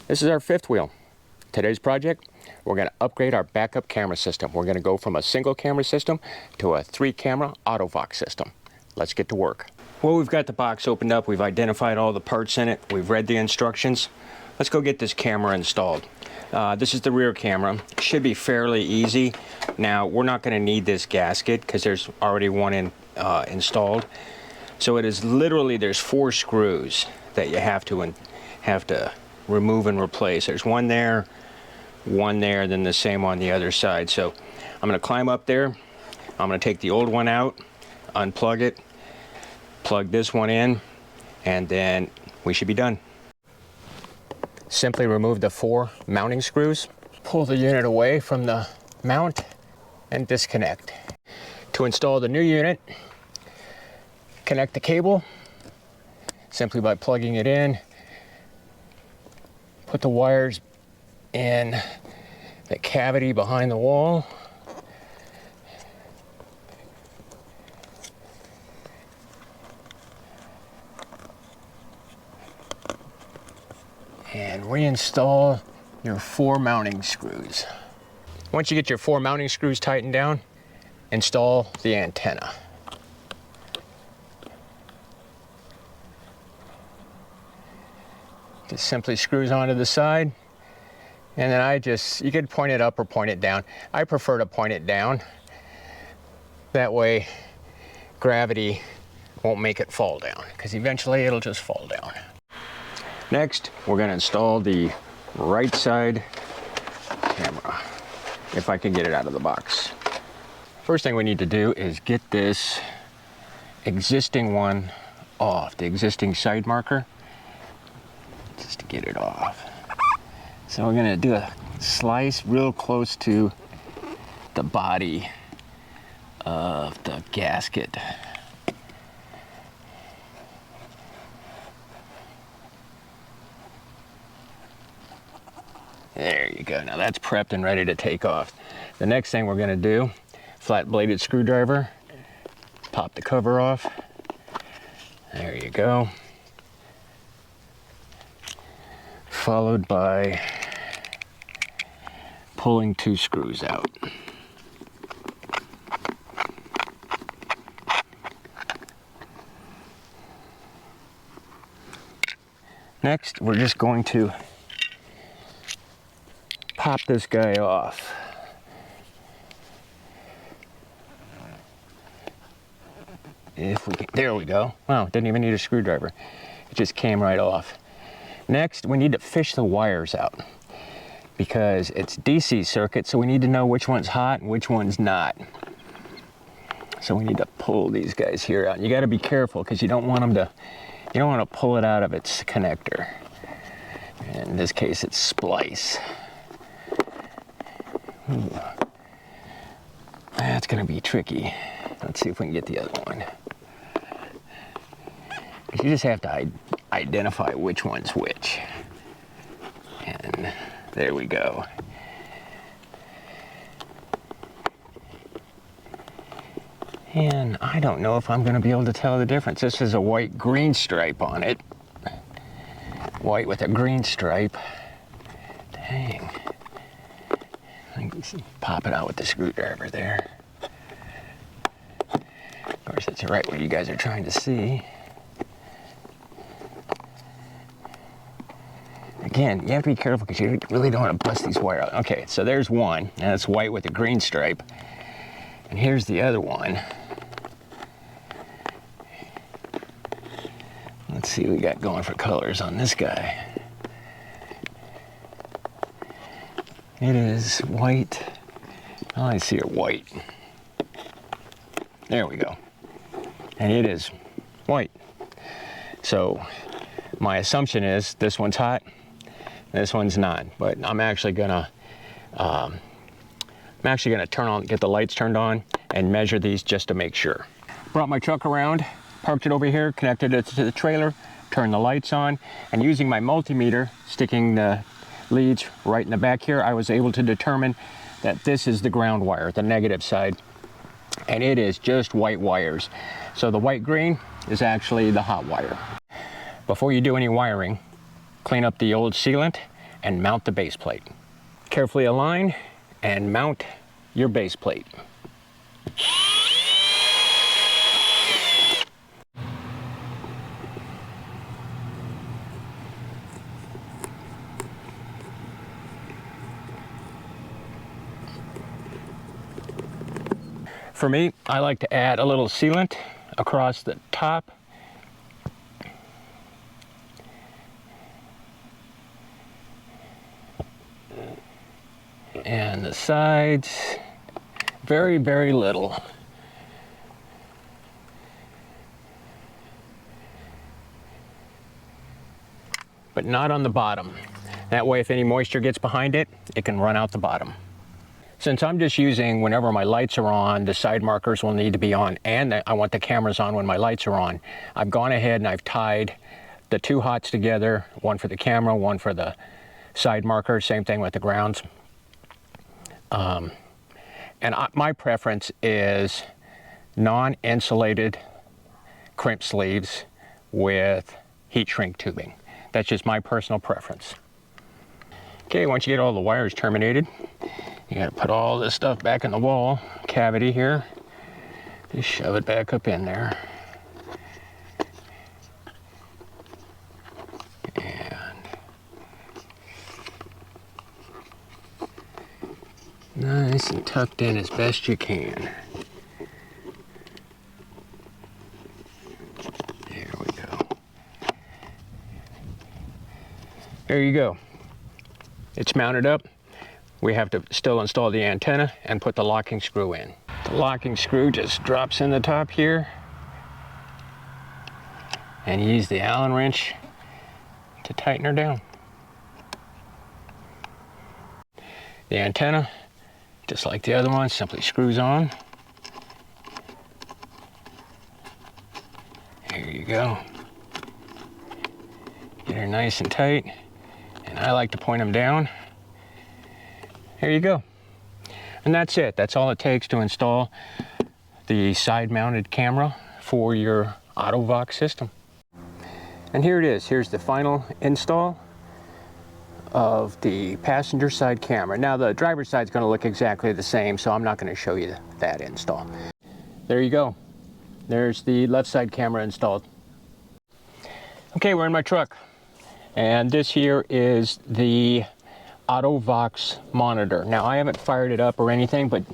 This is our fifth wheel. Today's project, we're going to upgrade our backup camera system. We're going to go from a single camera system to a 3-camera Auto-Vox system. Let's get to work. Well, we've got the box opened up. We've identified all the parts in it. We've read the instructions. Let's go get this camera installed. This is the rear camera. Should be fairly easy. Now, we're not going to need this gasket because there's already one installed. So it is literally, there's 4 screws that you have to remove and replace. There's one there, then the same on the other side. So I'm going to climb up there. I'm going to take the old one out, unplug it, plug this one in, and then we should be done. Simply remove the 4 mounting screws, pull the unit away from the mount, and disconnect. To install the new unit, connect the cable simply by plugging it in. Put the wires in the cavity behind the wall. And reinstall your 4 mounting screws. Once you get your 4 mounting screws tightened down, install the antenna. Just simply screws onto the side, and then you could point it up or point it down. I prefer to point it down. That way gravity won't make it fall down, because eventually it'll just fall down. Next, we're going to install the right side camera, if I can get it out of the box. First thing we need to do is get this existing one off, the existing side marker, just to get it off. So we're going to do a slice real close to the body of the gasket. There you go. Now that's prepped and ready to take off. The next thing we're going to do, flat bladed screwdriver, pop the cover off. There you go. Followed by pulling 2 screws out. Next, we're just going to pop this guy off. If we can, there we go. Wow, didn't even need a screwdriver. It just came right off. Next, we need to fish the wires out because it's DC circuit, so we need to know which one's hot and which one's not. So we need to pull these guys here out. You got to be careful because you don't want to pull it out of its connector. In this case, it's splice. Ooh. That's going to be tricky. Let's see if we can get the other one. You just have to identify which one's which. And there we go. And I don't know if I'm going to be able to tell the difference. This is a white-green stripe on it. White with a green stripe. Dang. I can pop it out with the screwdriver there. Of course, it's right what you guys are trying to see. Again, you have to be careful because you really don't want to bust these wires out. Okay, so there's one, and it's white with a green stripe. And here's the other one. Let's see what we got going for colors on this guy. It is white. Oh, I see a white. There we go. And it is white. So my assumption is this one's hot, this one's not. But I'm actually gonna get the lights turned on and measure these just to make sure. Brought my truck around, parked it over here, connected it to the trailer, turned the lights on, and using my multimeter, sticking the leads right in the back here, I was able to determine that this is the ground wire, the negative side, and it is just white wires. So the white-green is actually the hot wire. Before you do any wiring, clean up the old sealant and mount the base plate. Carefully align and mount your base plate. For me, I like to add a little sealant across the top. And the sides, very, very little. But not on the bottom. That way, if any moisture gets behind it, it can run out the bottom. Since I'm just using whenever my lights are on, the side markers will need to be on, and I want the cameras on when my lights are on, I've gone ahead and I've tied the two hots together, one for the camera, one for the side marker, same thing with the grounds. My preference is non-insulated crimp sleeves with heat shrink tubing. That's just my personal preference. Okay, once you get all the wires terminated, you gotta put all this stuff back in the wall cavity here. Just shove it back up in there. And nice and tucked in as best you can. There we go. There you go. It's mounted up. We have to still install the antenna and put the locking screw in. The locking screw just drops in the top here. And you use the Allen wrench to tighten her down. The antenna, just like the other one, simply screws on. There you go. Get her nice and tight. And I like to point them down. There you go. And that's it. That's all it takes to install the side-mounted camera for your Auto-Vox system. And here it is. Here's the final install of the passenger side camera. Now the driver's side is going to look exactly the same, so I'm not going to show you that install. There you go. There's the left side camera installed. Okay, we're in my truck. And this here is the Auto-Vox monitor. Now I haven't fired it up or anything, but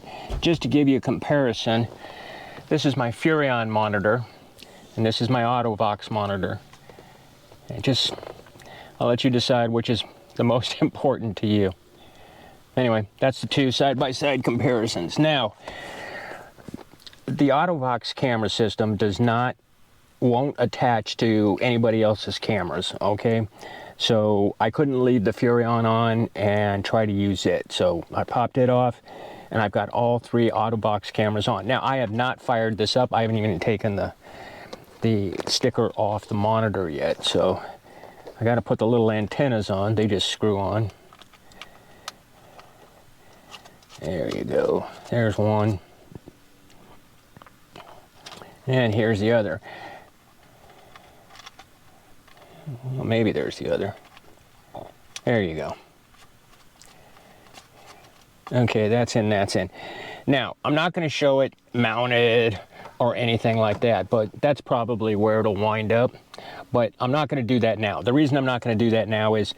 just to give you a comparison, this is my Furrion monitor and this is my Auto-Vox monitor. And I'll let you decide which is the most important to you. Anyway, that's the two side-by-side comparisons. Now, the Auto-Vox camera system won't attach to anybody else's cameras, okay? So I couldn't leave the Furrion on and try to use it. So I popped it off and I've got all three Auto-Vox cameras on. Now I have not fired this up. I haven't even taken the sticker off the monitor yet. So I got to put the little antennas on. They just screw on. There you go. There's one. And here's the other. Well, maybe there's the other. There you go. Okay, that's in, that's in. Now, I'm not going to show it mounted or anything like that, but that's probably where it'll wind up. But I'm not going to do that now. The reason I'm not going to do that now is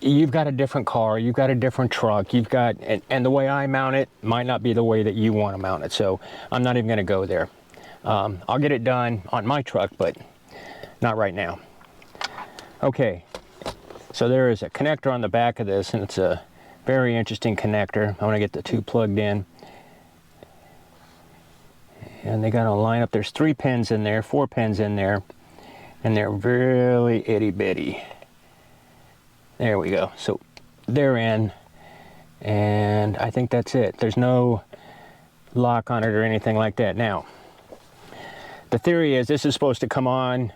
you've got a different car, you've got a different truck, you've got, and the way I mount it might not be the way that you want to mount it. So I'm not even going to go there. I'll get it done on my truck, but not right now. Okay, so there is a connector on the back of this, and it's a very interesting connector. I want to get the two plugged in. And they got to line up. There's 3 pins in there, 4 pins in there, and they're really itty bitty. There we go. So they're in, and I think that's it. There's no lock on it or anything like that. Now, the theory is this is supposed to come on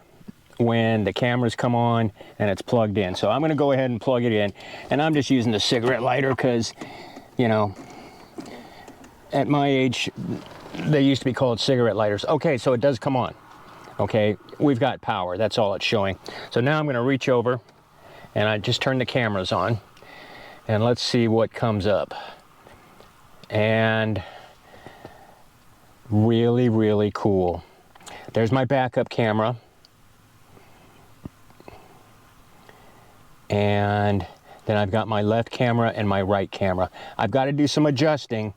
when the cameras come on and it's plugged in. So I'm going to go ahead and plug it in, and I'm just using the cigarette lighter because, you know, at my age they used to be called cigarette lighters. Okay, so it does come on. Okay, we've got power. That's all it's showing. So now I'm going to reach over And I just turned the cameras on. And let's see what comes up. And really, really cool. There's my backup camera. And then I've got my left camera and my right camera. I've got to do some adjusting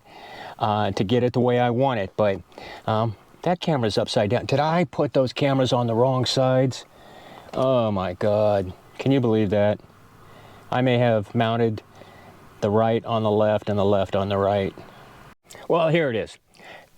to get it the way I want it, but that camera's upside down. Did I put those cameras on the wrong sides? Oh my God, can you believe that? I may have mounted the right on the left and the left on the right. Well, here it is.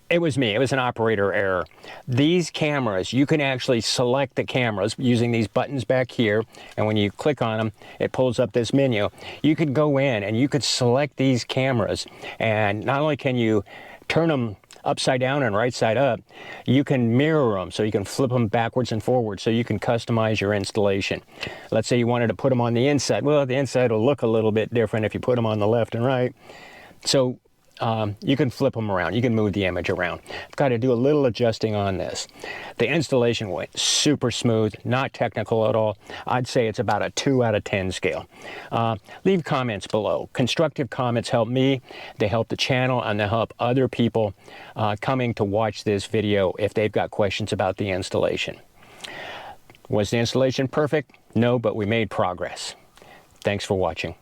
It was me. It was an operator error. These cameras, you can actually select the cameras using these buttons back here, and when you click on them, it pulls up this menu. You could go in and you could select these cameras, and not only can you turn them upside down and right side up, you can mirror them, so you can flip them backwards and forwards, so you can customize your installation. Let's say you wanted to put them on the inside. Well, the inside will look a little bit different if you put them on the left and right. So you can flip them around. You can move the image around. I've got to do a little adjusting on this. The installation went super smooth, not technical at all. I'd say it's about a 2 out of 10 scale. Leave comments below. Constructive comments help me, they help the channel, and they help other people coming to watch this video if they've got questions about the installation. Was the installation perfect? No, but we made progress. Thanks for watching.